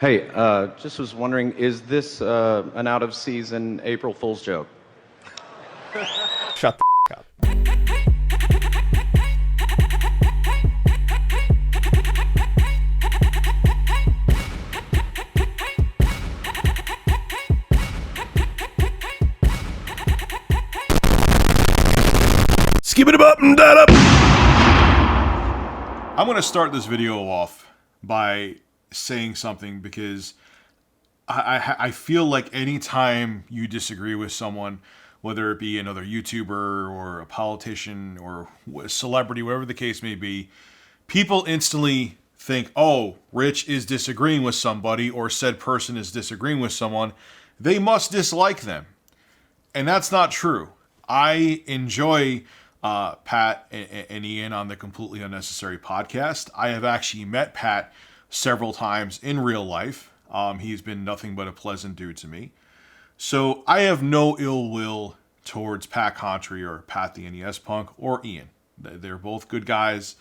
Hey, just was wondering, is this an out-of-season April Fool's joke? Shut the up. Skip it up and that up. I'm going to start this video off by saying something because I feel like anytime you disagree with someone, whether it be another YouTuber or a politician or a celebrity, whatever the case may be, people instantly think, oh, Rich is disagreeing with somebody or said person is disagreeing with someone. They must dislike them. And that's not true. I enjoy Pat and Ian on the Completely Unnecessary podcast. I have actually met Pat several times in real life. He's been nothing but a pleasant dude to me. So I have no ill will towards Pat Contry or PatTheNESPunk or Ian. They're both good guys,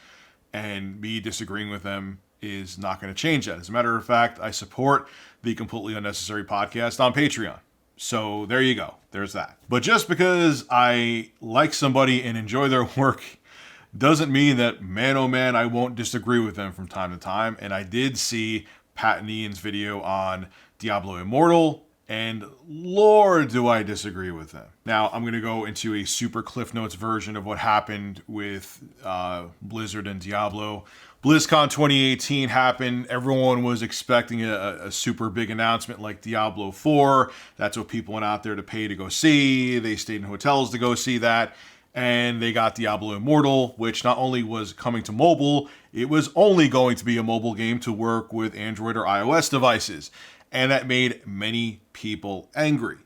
and me disagreeing with them is not going to change that. As a matter of fact, I support the Completely Unnecessary podcast on Patreon. So there you go. There's that. But just because I like somebody and enjoy their work doesn't mean that, man, oh man, I won't disagree with them from time to time. And I did see Pat and Ian's video on Diablo Immortal, and Lord, do I disagree with them. Now, I'm going to go into a super Cliff Notes version of what happened with Blizzard and Diablo. BlizzCon 2018 happened. Everyone was expecting a super big announcement like Diablo 4. That's what people went out there to pay to go see. They stayed in hotels to go see that. And they got Diablo Immortal, which not only was coming to mobile, it was only going to be a mobile game to work with Android or iOS devices. And that made many people angry.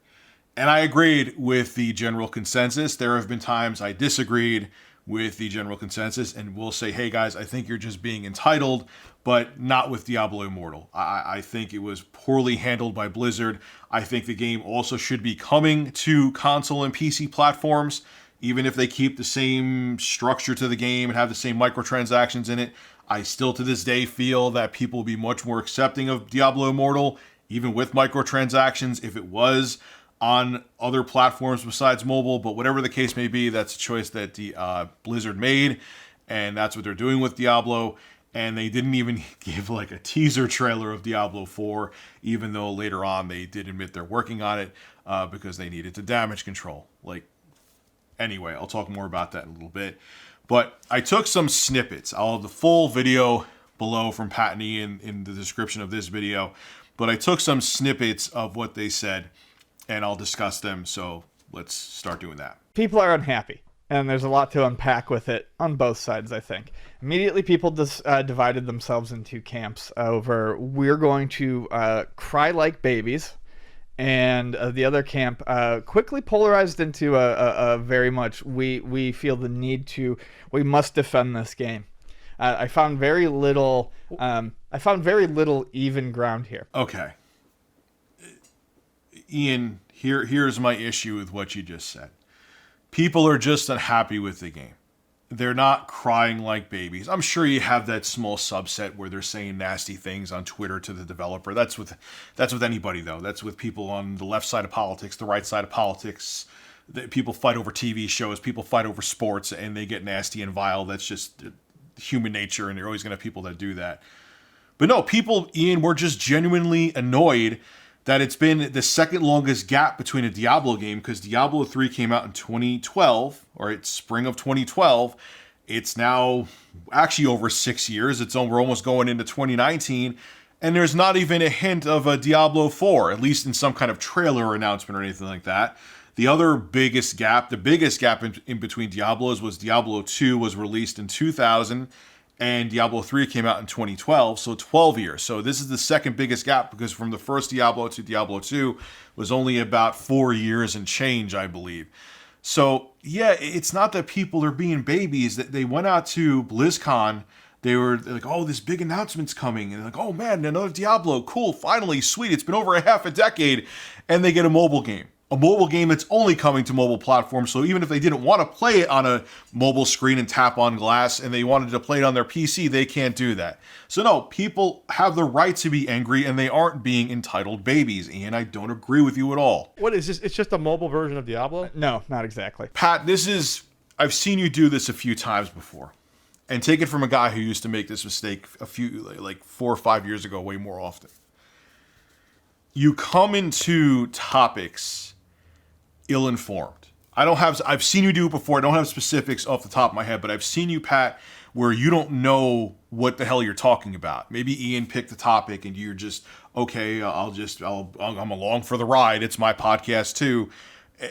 And I agreed with the general consensus. There have been times I disagreed with the general consensus and will say, hey guys, I think you're just being entitled, but not with Diablo Immortal. I think it was poorly handled by Blizzard. I think the game also should be coming to console and PC platforms, even if they keep the same structure to the game and have the same microtransactions in it. I still to this day feel that people will be much more accepting of Diablo Immortal, even with microtransactions, if it was on other platforms besides mobile. But whatever the case may be, that's a choice that Blizzard made, and that's what they're doing with Diablo. And they didn't even give like a teaser trailer of Diablo 4, even though later on they did admit they're working on it because they needed to damage control. Anyway, I'll talk more about that in a little bit. But I took some snippets. I'll have the full video below from Pat and Ian in the description of this video. But I took some snippets of what they said, and I'll discuss them. So let's start doing that. People are unhappy, and there's a lot to unpack with it on both sides, I think. Immediately, people divided themselves into camps over, we're going to cry like babies, and the other camp quickly polarized into a very much, we feel the need to, we must defend this game. I found very little even ground here. Okay. Ian, here's my issue with what you just said. People are just unhappy with the game. They're not crying like babies. I'm sure you have that small subset where they're saying nasty things on Twitter to the developer. That's with anybody, though. That's with people on the left side of politics, the right side of politics. People fight over TV shows. People fight over sports, and they get nasty and vile. That's just human nature, and you're always going to have people that do that. But no, people, Ian, were just genuinely annoyed that it's been the second longest gap between a Diablo game, because Diablo 3 came out in 2012, or it's spring of 2012. It's now actually over 6 years. We're almost going into 2019, and there's not even a hint of a Diablo 4, at least in some kind of trailer or announcement or anything like that. The other biggest gap, the biggest gap in between Diablos was Diablo 2 was released in 2000, and Diablo 3 came out in 2012, so 12 years. So this is the second biggest gap, because from the first Diablo to Diablo 2 was only about 4 years and change, I believe. So yeah, it's not that people are being babies. That they went out to BlizzCon, they're like, oh, this big announcement's coming. And they're like, oh man, another Diablo, cool, finally, sweet. It's been over a half a decade, and they get a mobile game. a mobile game that's only coming to mobile platforms. So even if they didn't want to play it on a mobile screen and tap on glass and they wanted to play it on their PC, they can't do that. So no, people have the right to be angry and they aren't being entitled babies. Ian, I don't agree with you at all. What is this? It's just a mobile version of Diablo? No, not exactly. Pat, I've seen you do this a few times before. And take it from a guy who used to make this mistake like 4 or 5 years ago, way more often. You come into topics ill-informed. I've seen you do it before. I don't have specifics off the top of my head, but I've seen you, Pat, where you don't know what the hell you're talking about. Maybe Ian picked the topic and you're just, okay, I'm along for the ride. It's my podcast too.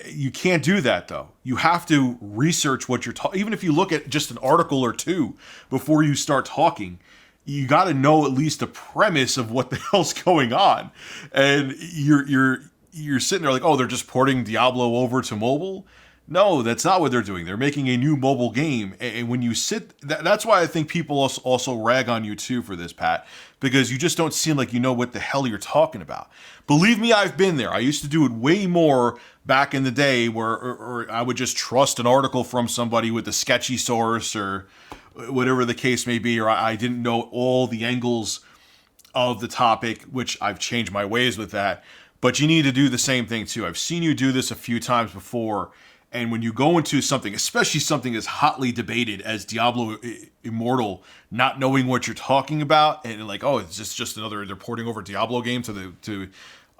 You can't do that though. You have to research what you're talking. Even if you look at just an article or two before you start talking, you got to know at least the premise of what the hell's going on. And you're sitting there like, oh, they're just porting Diablo over to mobile. No, that's not what they're doing. They're making a new mobile game. And when you that's why I think people also rag on you too for this, Pat, because you just don't seem like you know what the hell you're talking about. Believe me, I've been there. I used to do it way more back in the day where or I would just trust an article from somebody with a sketchy source or whatever the case may be, or I didn't know all the angles of the topic, which I've changed my ways with that. But you need to do the same thing too. I've seen you do this a few times before. And when you go into something, especially something as hotly debated as Diablo Immortal, not knowing what you're talking about, and like, oh, it's just another, they're porting over Diablo game to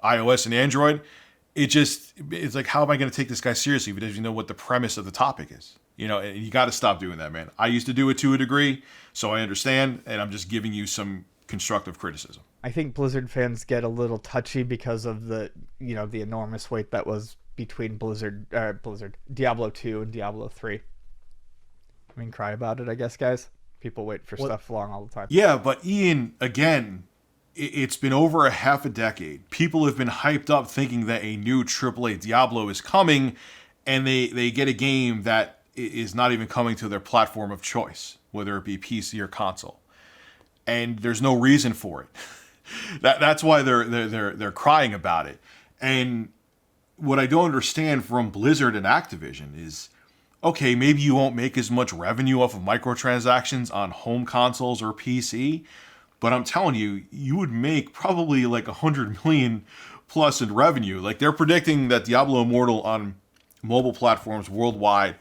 iOS and Android. It's like, how am I going to take this guy seriously if he doesn't even know what the premise of the topic is? You know, and you got to stop doing that, man. I used to do it to a degree, so I understand, and I'm just giving you some constructive criticism. I think Blizzard fans get a little touchy because of the enormous wait that was between Diablo 2 and Diablo 3. I mean, cry about it, I guess, guys. People wait for stuff long all the time. Yeah, but Ian, again, it's been over a half a decade. People have been hyped up thinking that a new AAA Diablo is coming, and they get a game that is not even coming to their platform of choice, whether it be PC or console. And there's no reason for it. That's why they're crying about it. And what I don't understand from Blizzard and Activision is, okay, maybe you won't make as much revenue off of microtransactions on home consoles or PC, but I'm telling you, you would make probably like 100 million plus in revenue. Like they're predicting that Diablo Immortal on mobile platforms worldwide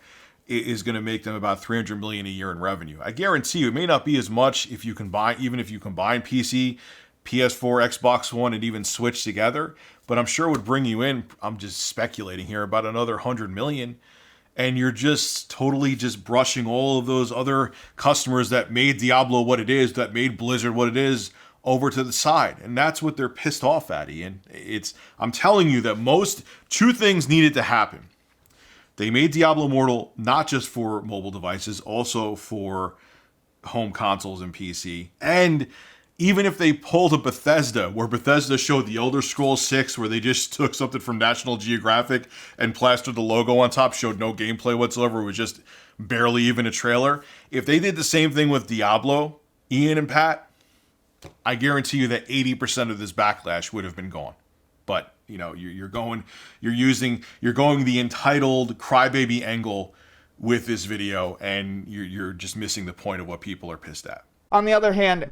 is going to make them about 300 million a year in revenue. I guarantee you, it may not be as much if you combine PC, PS4, Xbox One, and even Switch together, but I'm sure it would bring you in, I'm just speculating here, about another 100 million. And you're just totally just brushing all of those other customers that made Diablo what it is, that made Blizzard what it is, over to the side. And that's what they're pissed off at, Ian. I'm telling you that two things needed to happen. They made Diablo Immortal not just for mobile devices, also for home consoles and PC. And even if they pulled a Bethesda, where Bethesda showed the Elder Scrolls 6, where they just took something from National Geographic and plastered the logo on top, showed no gameplay whatsoever, it was just barely even a trailer. If they did the same thing with Diablo, Ian and Pat, I guarantee you that 80% of this backlash would have been gone. But, you know, you're going the entitled crybaby angle with this video, and you're just missing the point of what people are pissed at. On the other hand,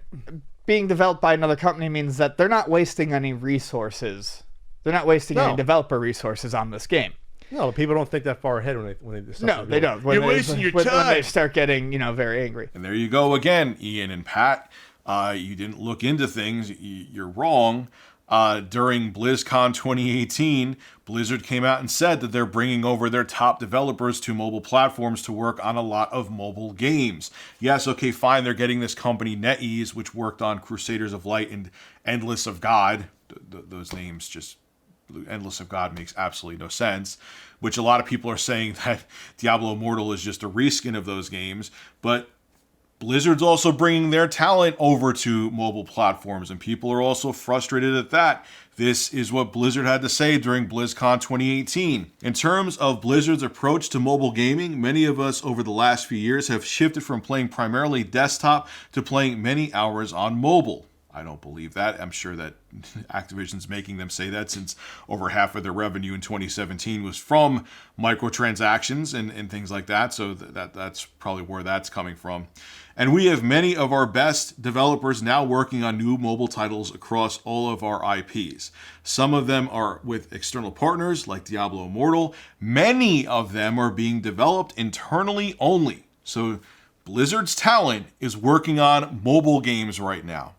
being developed by another company means that they're not wasting any resources. They're not wasting any developer resources on this game. No, people don't think that far ahead when they No, they don't. You're wasting your time. When they start getting, very angry. And there you go again, Ian and Pat. You didn't look into things. You're wrong. During BlizzCon 2018, Blizzard came out and said that they're bringing over their top developers to mobile platforms to work on a lot of mobile games. Yes, okay, fine, they're getting this company NetEase, which worked on Crusaders of Light and Endless of God. Those names just... Endless of God makes absolutely no sense, which a lot of people are saying that Diablo Immortal is just a reskin of those games, but Blizzard's also bringing their talent over to mobile platforms, and people are also frustrated at that. This is what Blizzard had to say during BlizzCon 2018. In terms of Blizzard's approach to mobile gaming, many of us over the last few years have shifted from playing primarily desktop to playing many hours on mobile. I don't believe that. I'm sure that Activision's making them say that, since over half of their revenue in 2017 was from microtransactions and things like that. So that's probably where that's coming from. And we have many of our best developers now working on new mobile titles across all of our IPs. Some of them are with external partners like Diablo Immortal. Many of them are being developed internally only. So Blizzard's talent is working on mobile games right now,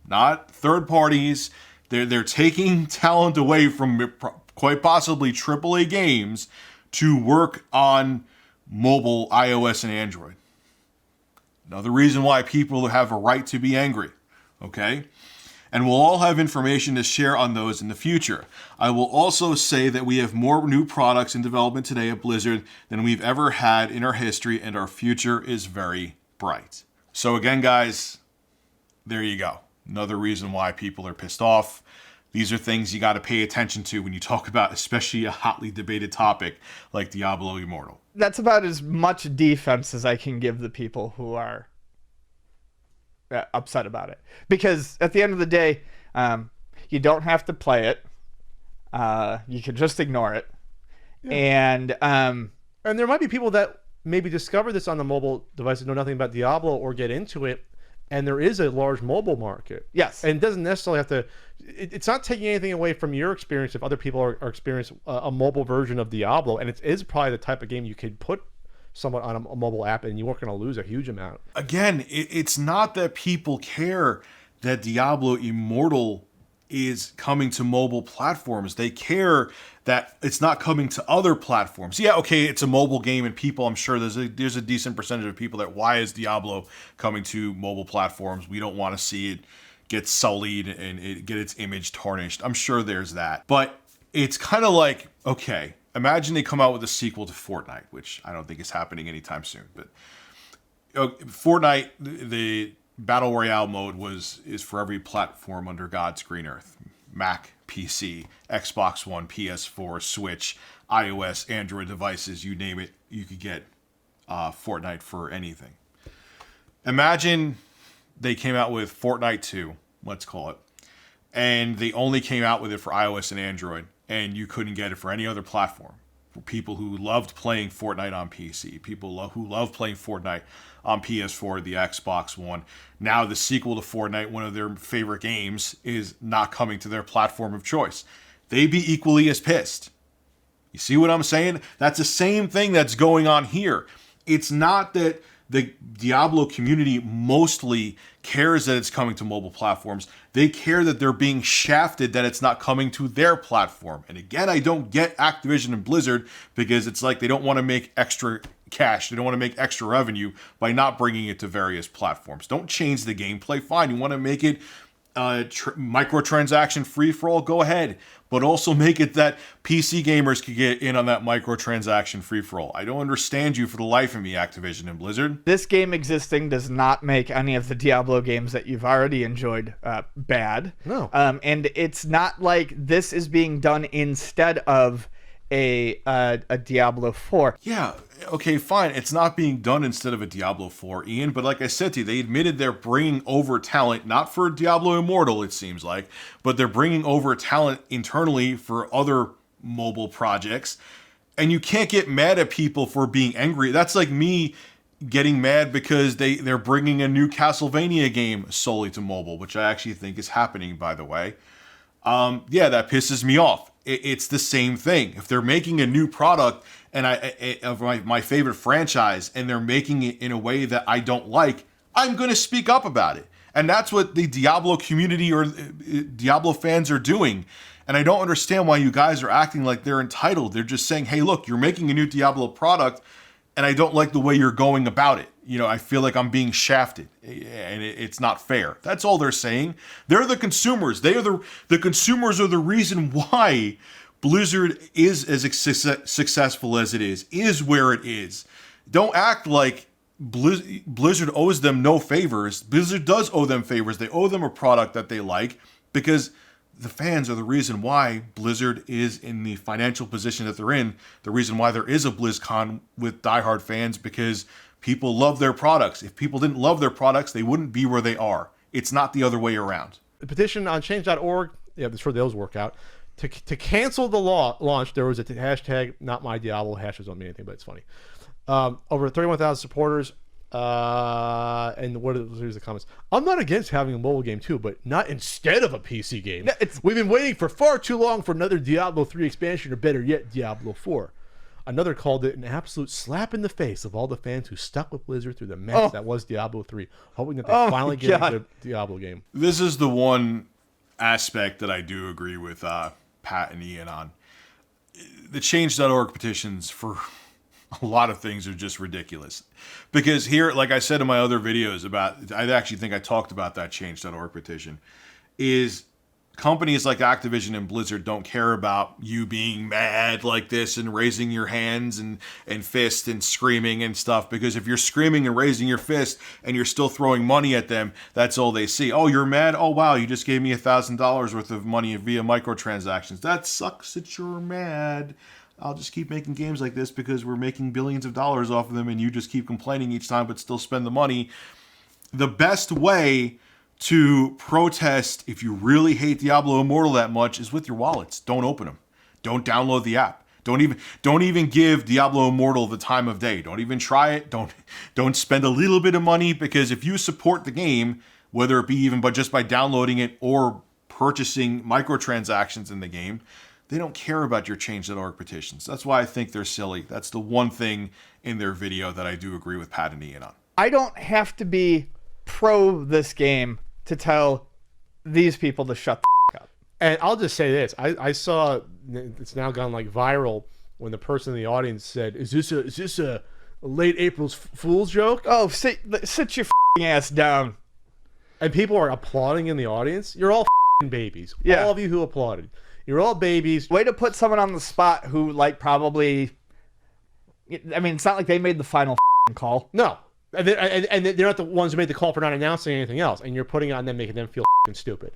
not third parties. They're taking talent away from quite possibly AAA games to work on mobile, iOS, and Android. Another reason why people have a right to be angry, okay? And we'll all have information to share on those in the future. I will also say that we have more new products in development today at Blizzard than we've ever had in our history, and our future is very bright. So again, guys, there you go. Another reason why people are pissed off. These are things you got to pay attention to when you talk about especially a hotly debated topic like Diablo Immortal. That's about as much defense as I can give the people who are upset about it. Because at the end of the day, you don't have to play it. You can just ignore it. Yeah. And there might be people that maybe discover this on the mobile devices, know nothing about Diablo or get into it, and there is a large mobile market. Yes. And it doesn't necessarily have to... It's not taking anything away from your experience if other people are experiencing a mobile version of Diablo, and it is probably the type of game you could put someone on a mobile app and you weren't going to lose a huge amount. Again, it's not that people care that Diablo Immortal is coming to mobile platforms. They care that it's not coming to other platforms. Yeah, okay, it's a mobile game, and people, I'm sure there's a decent percentage of people that, why is Diablo coming to mobile platforms? We don't want to see it get sullied and it get its image tarnished. I'm sure there's that. But it's kind of like, okay, imagine they come out with a sequel to Fortnite, which I don't think is happening anytime soon. But Fortnite, the Battle Royale mode is for every platform under God's green earth. Mac, PC, Xbox One, PS4, Switch, iOS, Android devices, you name it, you could get Fortnite for anything. Imagine they came out with Fortnite 2, let's call it, and they only came out with it for iOS and Android, and you couldn't get it for any other platform. For people who loved playing Fortnite on PC, people who love playing Fortnite on PS4, the Xbox One. Now the sequel to Fortnite, one of their favorite games, is not coming to their platform of choice. They'd be equally as pissed. You see what I'm saying? That's the same thing that's going on here. It's not that the Diablo community mostly cares that it's coming to mobile platforms. They care that they're being shafted that it's not coming to their platform. And again, I don't get Activision and Blizzard, because it's like they don't want to make extra cash. They don't want to make extra revenue by not bringing it to various platforms. Don't change the gameplay. Fine. You want to make it microtransaction free-for-all? Go ahead. But also make it that PC gamers could get in on that microtransaction free-for-all. I don't understand you for the life of me, Activision and Blizzard. This game existing does not make any of the Diablo games that you've already enjoyed bad. No. And it's not like this is being done instead of a Diablo 4. Yeah, okay, fine. It's not being done instead of a Diablo 4, Ian, but like I said to you, they admitted they're bringing over talent, not for Diablo Immortal, it seems like, but they're bringing over talent internally for other mobile projects, and you can't get mad at people for being angry. That's like me getting mad because they're bringing a new Castlevania game solely to mobile, which I actually think is happening, by the way. Yeah, that pisses me off. It's the same thing. If they're making a new product and of my favorite franchise, and they're making it in a way that I don't like, I'm going to speak up about it. And that's what the Diablo community or Diablo fans are doing. And I don't understand why you guys are acting like they're entitled. They're just saying, hey, look, you're making a new Diablo product, and I don't like the way you're going about it. You know, I feel like I'm being shafted, and it's not fair. That's all they're saying. They're the consumers. They are the consumers are the reason why Blizzard is as successful as it is where it is. Don't act like Blizzard owes them no favors. Blizzard does owe them favors. They owe them a product that they like, because the fans are the reason why Blizzard is in the financial position that they're in. The reason why there is a BlizzCon with diehard fans, because people love their products. If people didn't love their products, they wouldn't be where they are. It's not the other way around. The petition on change.org, yeah, I'm sure those work out. To cancel the launch, there was a hashtag, not my Diablo. Hashes don't mean anything, but it's funny. Over 31,000 supporters. And here's the comments. I'm not against having a mobile game too, but not instead of a PC game. We've been waiting for far too long for another Diablo 3 expansion, or better yet, Diablo 4. Another called it an absolute slap in the face of all the fans who stuck with Blizzard through the mess that was Diablo 3, hoping that they finally get a good Diablo game. This is the one aspect that I do agree with Pat and Ian on. The change.org petitions for a lot of things are just ridiculous. Because here, like I said in my other videos about, I actually think I talked about that change.org petition, is companies like Activision and Blizzard don't care about you being mad like this and raising your hands and fist and screaming and stuff. Because if you're screaming and raising your fist and you're still throwing money at them, that's all they see. Oh, you're mad? Oh, wow, you just gave me $1,000 worth of money via microtransactions. That sucks that you're mad. I'll just keep making games like this because we're making billions of dollars off of them and you just keep complaining each time but still spend the money. The best way to protest if you really hate Diablo Immortal that much is with your wallets. Don't open them. Don't download the app. Don't even give Diablo Immortal the time of day. Don't even try it. Don't spend a little bit of money, because if you support the game, whether it be even just by downloading it or purchasing microtransactions in the game, they don't care about your change.org petitions. That's why I think they're silly. That's the one thing in their video that I do agree with Pat and Ian on. I don't have to be pro this game to tell these people to shut the up. And I'll just say this. I saw, it's now gone like viral, when the person in the audience said, is this a late April's Fool's joke? Oh, sit your ass down. And people are applauding in the audience. You're all babies. Yeah. All of you who applauded. You're all babies. Way to put someone on the spot who, like, probably... I mean, it's not like they made the final call. No. And they're not the ones who made the call for not announcing anything else. And you're putting it on them, making them feel stupid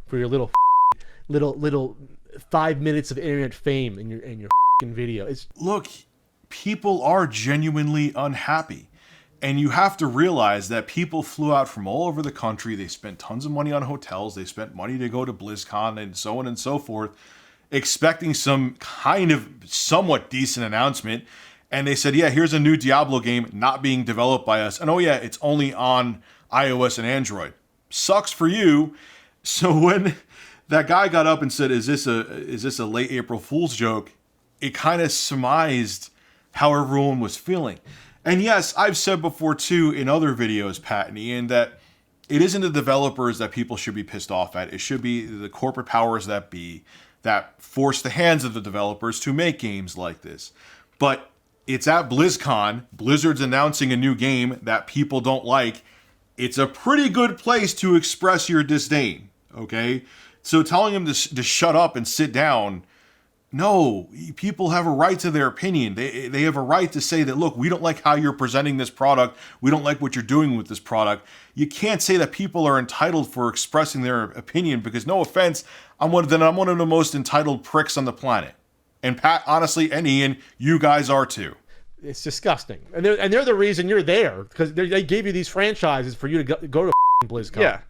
for your little 5 minutes of internet fame in your video. Look, people are genuinely unhappy. And you have to realize that people flew out from all over the country. They spent tons of money on hotels. They spent money to go to BlizzCon and so on and so forth, expecting some kind of somewhat decent announcement. And they said, yeah, here's a new Diablo game not being developed by us. And oh yeah, it's only on iOS and Android. Sucks for you. So when that guy got up and said, is this a late April Fool's joke? It kind of surmised how everyone was feeling. And yes, I've said before too in other videos, Pat and Ian, that it isn't the developers that people should be pissed off at. It should be the corporate powers that be that force the hands of the developers to make games like this. But it's at BlizzCon. Blizzard's announcing a new game that people don't like. It's a pretty good place to express your disdain, okay? So telling them to shut up and sit down, no, people have a right to their opinion. They have a right to say that, look, we don't like how you're presenting this product. We don't like what you're doing with this product. You can't say that people are entitled for expressing their opinion, because, no offense, I'm one of the most entitled pricks on the planet. And Pat, honestly, and Ian, you guys are too. It's disgusting. And they're the reason you're there, because they gave you these franchises for you to go to BlizzCon. Yeah.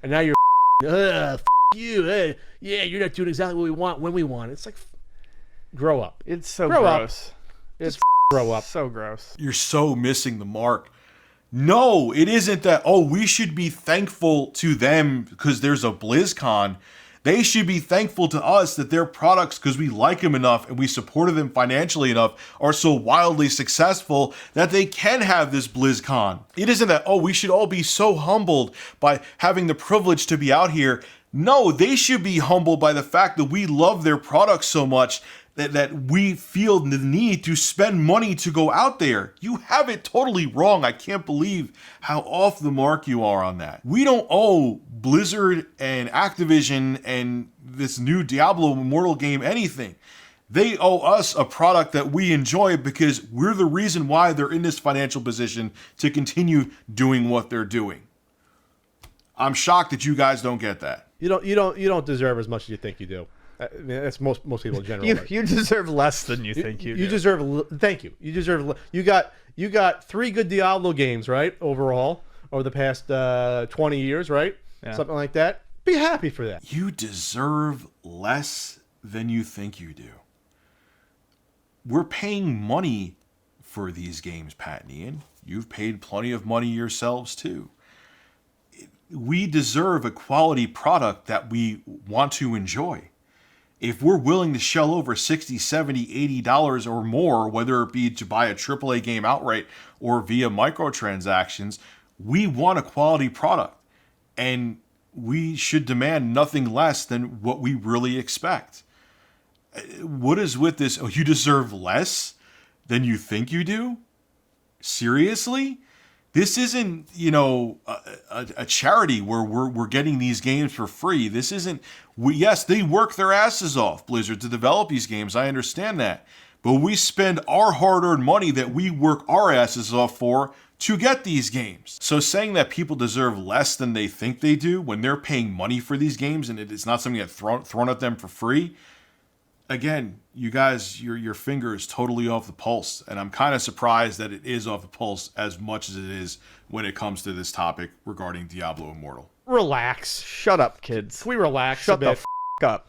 And now you're you. Hey, yeah, you're not doing exactly what we want when we want. It's like, grow up. It's so grow gross. It's grow up. So gross. You're so missing the mark. No, it isn't that, oh, we should be thankful to them because there's a BlizzCon. They should be thankful to us that their products, because we like them enough and we supported them financially enough, are so wildly successful that they can have this BlizzCon. It isn't that, oh, we should all be so humbled by having the privilege to be out here. No, they should be humbled by the fact that we love their products so much that we feel the need to spend money to go out there. You have it totally wrong. I can't believe how off the mark you are on that. We don't owe Blizzard and Activision and this new Diablo Immortal game anything. They owe us a product that we enjoy because we're the reason why they're in this financial position to continue doing what they're doing. I'm shocked that you guys don't get that. You don't deserve as much as you think you do. I mean, that's most people in general. You deserve less than you think you do. You deserve. Thank you. You deserve. You got 3 good Diablo games, right? Overall, over the past 20 years, right? something like that, be happy for that. You deserve less than you think you do. We're paying money for these games, Pat and Ian. You've paid plenty of money yourselves too. We deserve a quality product that we want to enjoy. If we're willing to shell over $60, $70, $80 or more, whether it be to buy a AAA game outright or via microtransactions, we want a quality product. And we should demand nothing less than what we really expect. What is with this? Oh, you deserve less than you think you do? Seriously? This isn't, a charity where we're getting these games for free. This isn't. Yes, they work their asses off, Blizzard, to develop these games. I understand that. But we spend our hard-earned money that we work our asses off for to get these games. So saying that people deserve less than they think they do when they're paying money for these games and it's not something that's thrown at them for free, again, you guys, your finger is totally off the pulse, and I'm kind of surprised that it is off the pulse as much as it is when it comes to this topic regarding Diablo Immortal. Relax. Shut up, kids. Can we relax Shut a bit? the up.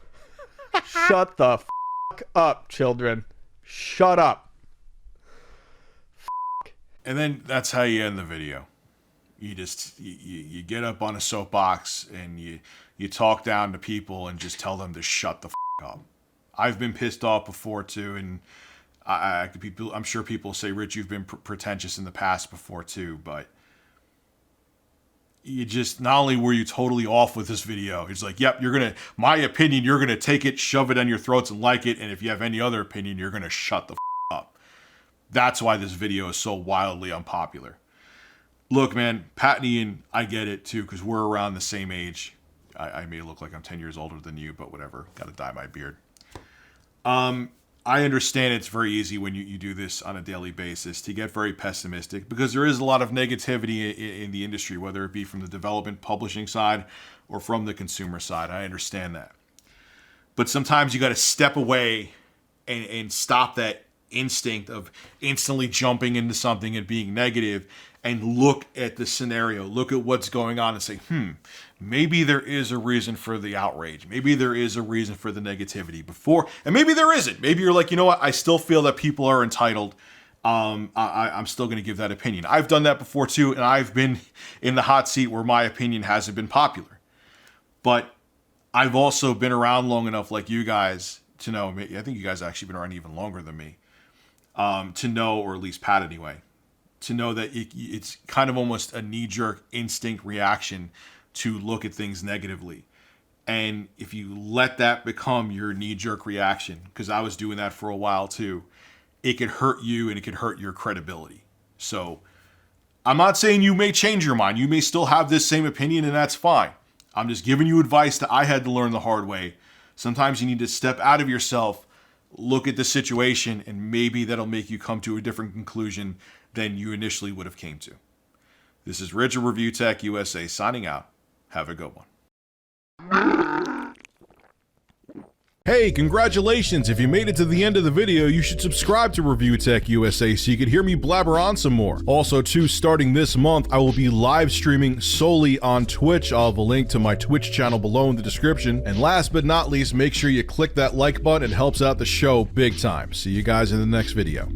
Shut the up, children. Shut up. And then that's how you end the video. You just you get up on a soapbox and you talk down to people and just tell them to shut the up. I've been pissed off before too, and I'm sure people say, Rich, you've been pretentious in the past before too, but you just, not only were you totally off with this video, it's like, yep, my opinion, you're gonna take it, shove it down your throats and like it, and if you have any other opinion, you're gonna shut the up. That's why this video is so wildly unpopular. Look, man, Pat and Ian, I get it too, because we're around the same age. I may look like I'm 10 years older than you, but whatever, gotta dye my beard. I understand it's very easy when you do this on a daily basis to get very pessimistic because there is a lot of negativity in the industry, whether it be from the development publishing side or from the consumer side. I understand that. But sometimes you got to step away and stop that instinct of instantly jumping into something and being negative and look at the scenario, look at what's going on and say, maybe there is a reason for the outrage. Maybe there is a reason for the negativity before, and maybe there isn't. Maybe you're like, you know what? I still feel that people are entitled. I'm still going to give that opinion. I've done that before too, and I've been in the hot seat where my opinion hasn't been popular. But I've also been around long enough, like you guys, to know. I think you guys have actually been around even longer than me, to know, or at least Pat anyway, to know that it's kind of almost a knee-jerk instinct reaction to look at things negatively. And if you let that become your knee-jerk reaction, because I was doing that for a while too, it could hurt you and it could hurt your credibility. So I'm not saying you may change your mind. You may still have this same opinion, and that's fine. I'm just giving you advice that I had to learn the hard way. Sometimes you need to step out of yourself, look at the situation, and maybe that'll make you come to a different conclusion than you initially would have came to. This is Rich of Review Tech USA signing out. Have a good one. Hey, congratulations! If you made it to the end of the video, you should subscribe to Review Tech USA so you can hear me blabber on some more. Also, too, starting this month, I will be live streaming solely on Twitch. I'll have a link to my Twitch channel below in the description. And last but not least, make sure you click that like button. It helps out the show big time. See you guys in the next video.